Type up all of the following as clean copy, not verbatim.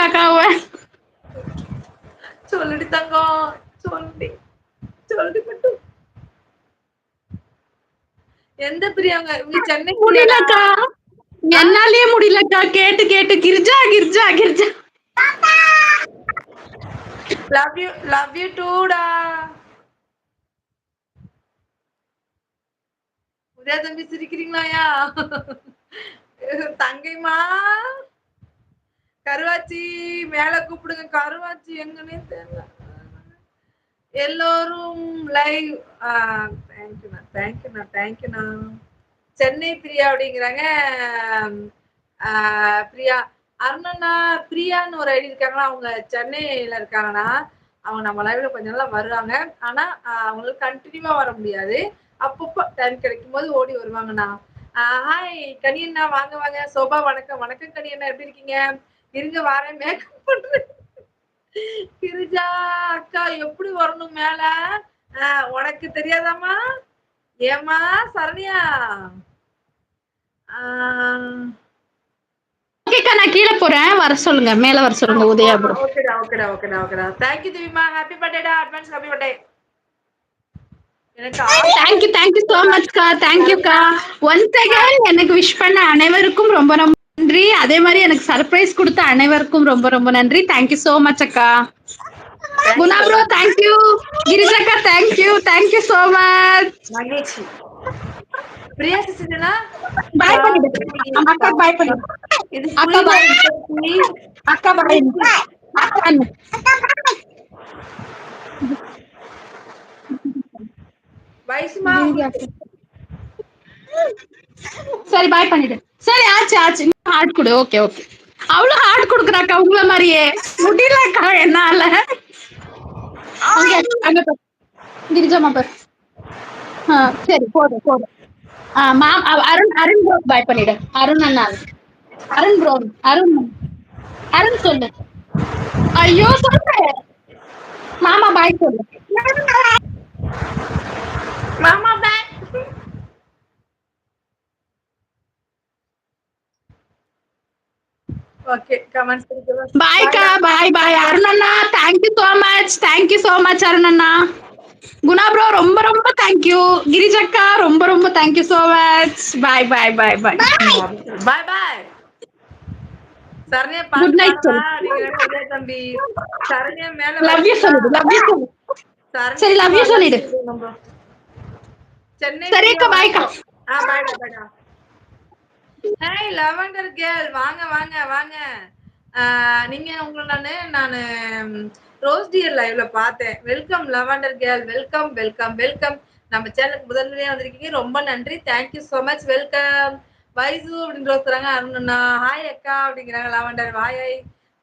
காக்காவ. சொல்லுடி தங்கம், சொல்லுடி சொல்லுடி மட்டும். எந்த பிரியாங்க? இவங்க சென்னை பிரியாடா. முடியலக்கா, என்னாலயே முடியலக்கா. கேட்டு கேட்டு கிரிஜா கிரிஜா கிரிஜா. லவ் யூ டூடா. உதயா தம்பி சிரிக்கிறீங்களாயா? தங்கைமா கருவாச்சி மேல கூப்பிடுங்க. கருவாச்சி எங்கன்னே தெரியல. எல்லோரும் லைவ். தேங்க்யூண்ணா தேங்க்யூண்ணா தேங்க்யூண்ணா. சென்னை பிரியா அப்படிங்கிறாங்க. பிரியா அருணண்ணா பிரியான்னு ஒரு ஐடி இருக்காங்களா, அவங்க சென்னையில இருக்காங்கண்ணா. அவங்க நம்ம லைவ்ல கொஞ்ச நாளா வருவாங்க. ஆனா அவங்களுக்கு கண்டினியூவா வர முடியாது. அப்பப்போ டைம் கிடைக்கும் போது ஓடி வருவாங்கண்ணா. ஹாய் கனியண்ணா, வாங்க வாங்க. சோபா வணக்கம். வணக்கம் கனியண்ணா, எப்படி இருக்கீங்க? இருங்க வாரேன், மேக்கப் பண்றேன். கிரிஜா அக்கா எப்படி வரணும் மேல? உனக்கு தெரியாதாமா? ஏமா சரண்யா? ஓகேக்கா, நான் கீழே போறேன், வர சொல்லுங்க, மேல வர சொல்லுங்க உதயா ப்ரோ. ஓகேடா ஓகேடா ஓகேடா ஓகேடா. தேங்க்யூ திவிமா, ஹாப்பி பர்த்டேடா. Advance happy birthday. Thank you so மச்க்கா. தேங்க்யூக்கா. ஒன்ஸ் அகைன் எனக்கு விஷ் பண்ண அனைவருக்கும் ரொம்ப ரொம்ப நன்றி. அதே மாதிரி எனக்கு சர்ப்ரைஸ் கொடுத்த அனைவருக்கும் ரொம்ப ரொம்ப நன்றி. தேங்க்யூ சோ மச் அக்கா. Guna bro thank you. கிரிஜாக்கா தேங்க்யூ சோ மச். மகிழ்ச்சி. பிரியா சிஸ்டர்னா பாய் பண்ணிடு அக்கா. பாய் பண்ணிடு இது அக்கா. பாய் அக்கா. பாய் அக்கா. வயசுமா சரி பாய் பண்ணிடு. சரி ஆச்சு ஆச்சு. ஹார்ட் கொடு. Okay okay. அவ்வளவு ஹார்ட் கொடுக்குறாக்கா உங்களை மாதிரியே. முடியலக்கா என்னால. கிரிஜாமா பாரு. சரி போதும் போதும். அருண் அருண் ப்ரோ பாய் பண்ணிடு. அருண் அண்ணா. அருண் ப்ரோ. அருண் அருண் சொல்லு. ஐயோ சொல்லு. மாமா பாய் சொல்லு. மாமா பாய். ஓகே கமெண்ட்ஸ் கொடுக்கலாம். பாய்க்கா. பாய் அருண் அண்ணா. தேங்க்யூ சோ மச் அருண் அண்ணா. குணா ப்ரோ ரொம்ப ரொம்ப தேங்க்யூ. கிரிஜக்கா ரொம்ப ரொம்ப தேங்க்யூ சோ மச். பாய் பாய் பாய் பாய். பாய் பாய். சரண்யா குட் பாட்டு நைட் பாடவா சொல்லு. அப்படிங்கிறாங்க உதய தம்பி. சரண்யா மேல லவ் யூ வரீங்களா? சொல்லிடு. லவ் யூ சொல்லு. சரி லவ் யூ சொல்லிடு. சென்னை பிரியா சரிக்கா பாய்க்கா. வணக்கம். பாய்டா பாய்டா. ஹாய் லவண்டர் கேர்ள், வாங்க வாங்க வாங்க. நீங்க உங்களை நானு ரோஸ் டியர் லைவ்ல பார்த்தேன். Welcome lavender girl. Welcome welcome welcome. நம்ம சேனலுக்கு முதல்ல வந்திருக்கீங்க, ரொம்ப நன்றி. Thank you so much. Welcome. Vaishu அப்படின்னு ரோஸ் தராங்க அருணண்ணா. ஹாய் அக்கா அப்படிங்கிறாங்க லவண்டர். வாய்.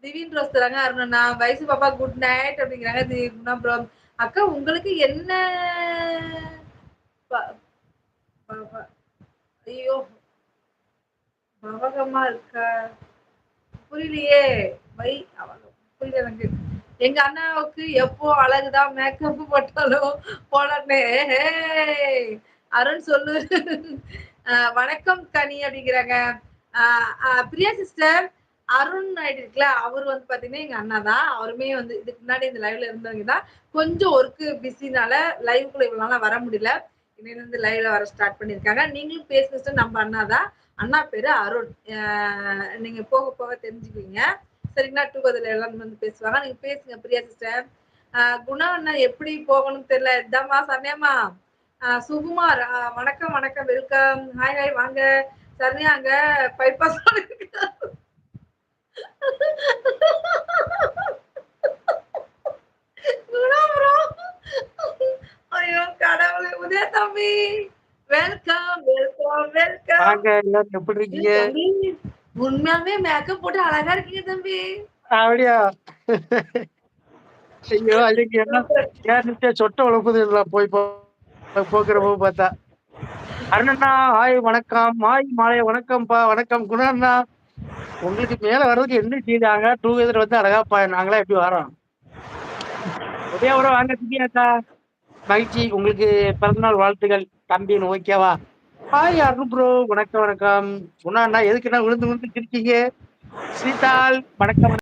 திடீர்னு ரோஸ் தராங்க அருணண்ணா. வைசு பாப்பா குட் நைட் அப்படிங்கிறாங்க திடீர்னு ப்ரோ. அக்கா உங்களுக்கு என்ன ஐயோ அவகமா இருக்கா? புரியலையே. வை அவகம் புரியல எனக்கு. எங்க அண்ணாவுக்கு எப்போ அழகுதான் மேக்கப் போட்டாலும் போடனே. அருண் சொல்லு. வணக்கம் கனி அப்படிங்கிறாங்க. பிரியா சிஸ்டர், அருண் ஆயிட்டு இருக்குல்ல, அவர் வந்து பாத்தீங்கன்னா எங்க அண்ணா தான். அவருமே வந்து இதுக்கு முன்னாடி இந்த லைவ்ல இருந்தவங்க தான். கொஞ்சம் ஒர்க்கு பிஸினால லைவ்க்குள்ள இவ்வளவு நாளா வர முடியல. இன்னையில இருந்து லைவ்ல வர ஸ்டார்ட் பண்ணிருக்காங்க. நீங்களும் பேச சிஸ்டர், நம்ம அண்ணா தான். அண்ணா பேரு அருண். நீங்க போக போக தெரிஞ்சுக்குவீங்க சரிங்களா. டூகதில் எல்லாம் வந்து பேசுவாங்க. நீங்க பேசுங்க பிரியா சிஸ்டர். குணா அண்ணா எப்படி போகணும்னு தெரியல. இதாம்மா சரண்யாமா. சுகுமார் வணக்கம் வணக்கம் வெல்கம். ஹாய் ஹாய் வாங்க. சரண்யா அங்க பைபாஸ் ஐயோ கடவுளே. உதய தம்பி வெல்கம் வெல்கம் வெல்கம். வாங்க எல்லாரும் எப்படி இருக்கீங்க? உண்மையாவே மேக்கப் போட்டு அழகா இருக்கீங்க தம்பி. அப்படியா? ஐயோ அதுக்கு என்ன சொட்ட உழப்புது போய் போக்குறப்போ பார்த்தா. அருணண்ணா ஹாய் வணக்கம். மாலை வணக்கம்ப்பா. வணக்கம் குணண்ணா. உங்களுக்கு மேல வர்றதுக்கு என்ன செய்தாங்க? டூ வீலர் வந்து அழகாப்பா. நாங்களா எப்படி வரோம்? உதயா கூட வாங்க திடீர்னக்கா. மகிழ்ச்சி. உங்களுக்கு பிறந்தநாள் வாழ்த்துக்கள் தம்பின்னு. ஓகேவா? Hi Arun bro. வணக்கம் வணக்கம். குணண்ணா எதுக்குன்னா விழுந்து விழுந்து சிரிக்கீங்க? ஸ்ரீதால் வணக்கம்.